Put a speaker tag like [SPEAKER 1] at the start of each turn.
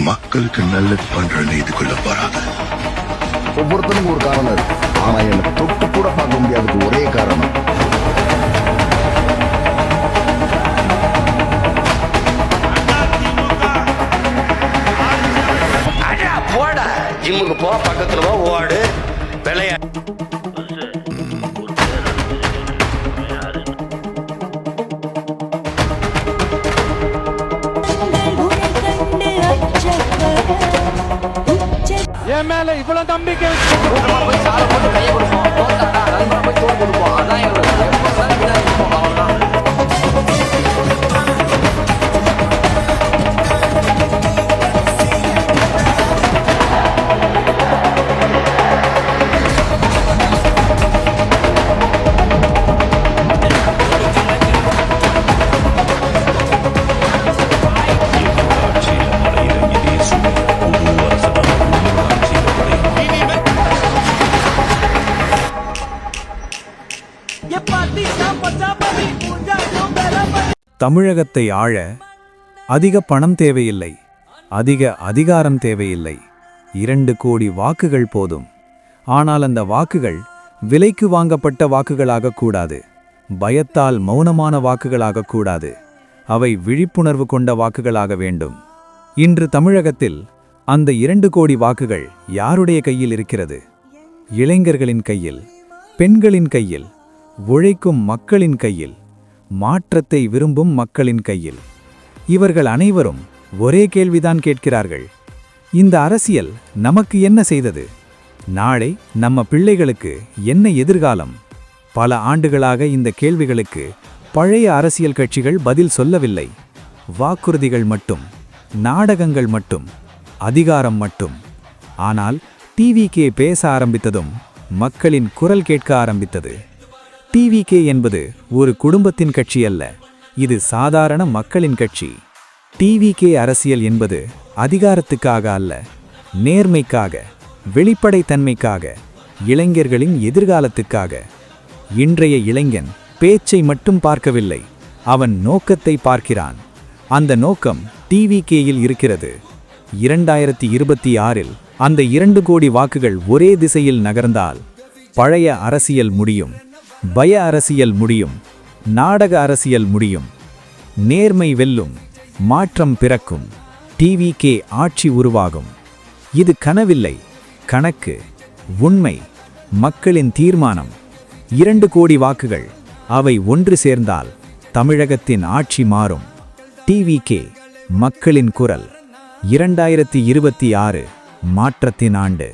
[SPEAKER 1] மக்களுக்கு நல்லது பண்றேன்னு இதுக்குள்ள போறாங்க.
[SPEAKER 2] ஒவ்வொருத்தருக்கும் ஒரு காரணம் இருக்கு. ஆனா என்ன தொட்டு கூட பார்க்க முடியாதுக்கு ஒரே காரணம்
[SPEAKER 3] போடா. ஜிம்முக்கு போ, பக்கத்துல போ, ஓடு, விளையாடு.
[SPEAKER 4] என் மேல இவ்வளவு நம்பிக்கை
[SPEAKER 5] தமிழகத்தை ஆள அதிக பணம் தேவையில்லை, அதிக அதிகாரம் தேவையில்லை. 2 கோடி வாக்குகள் போதும். ஆனால் அந்த வாக்குகள் விலைக்கு வாங்கப்பட்ட வாக்குகளாக கூடாது, பயத்தால் மௌனமான வாக்குகளாக கூடாது. அவை விழிப்புணர்வு கொண்ட வாக்குகளாக வேண்டும். இன்று தமிழகத்தில் அந்த 2 கோடி வாக்குகள் யாருடைய கையில் இருக்கிறது? இளைஞர்களின் கையில், பெண்களின் கையில், உழைக்கும் மக்களின் கையில், மாற்றத்தை விரும்பும் மக்களின் கையில். இவர்கள் அனைவரும் ஒரே கேள்விதான் கேட்கிறார்கள். இந்த அரசியல் நமக்கு என்ன செய்தது? நாளை நம்ம பிள்ளைகளுக்கு என்ன எதிர்காலம்? பல ஆண்டுகளாக இந்த கேள்விகளுக்கு பழைய அரசியல் கட்சிகள் பதில் சொல்லவில்லை. வாக்குறுதிகள் மட்டும், நாடகங்கள் மட்டும், அதிகாரம் மட்டும். ஆனால் டிவிகே பேச ஆரம்பித்ததும் மக்களின் குரல் கேட்க ஆரம்பித்தது. டிவிகே என்பது ஒரு குடும்பத்தின் கட்சி அல்ல, இது சாதாரண மக்களின் கட்சி. டிவிகே அரசியல் என்பது அதிகாரத்துக்காக அல்ல, நேர்மைக்காக, வெளிப்படைத்தன்மைக்காக, இளைஞர்களின் எதிர்காலத்துக்காக. இன்றைய இளைஞன் பேச்சை மட்டும் பார்க்கவில்லை, அவன் நோக்கத்தை பார்க்கிறான். அந்த நோக்கம் டிவிகேயில் இருக்கிறது. 2026இல் அந்த 2 கோடி வாக்குகள் ஒரே திசையில் நகர்ந்தால் பழைய அரசியல் முடியும், பய அரசியல் முடியும், நாடக அரசியல் முடியும். நேர்மை வெல்லும், மாற்றம் பிறக்கும், டிவிகே ஆட்சி உருவாகும். இது கனவில்லை, கணக்கு, உண்மை, மக்களின் தீர்மானம். 2 கோடி வாக்குகள், அவை ஒன்று சேர்ந்தால் தமிழகத்தின் ஆட்சி மாறும். டிவிகே, மக்களின் குரல். 2026 மாற்றத்தின் ஆண்டு.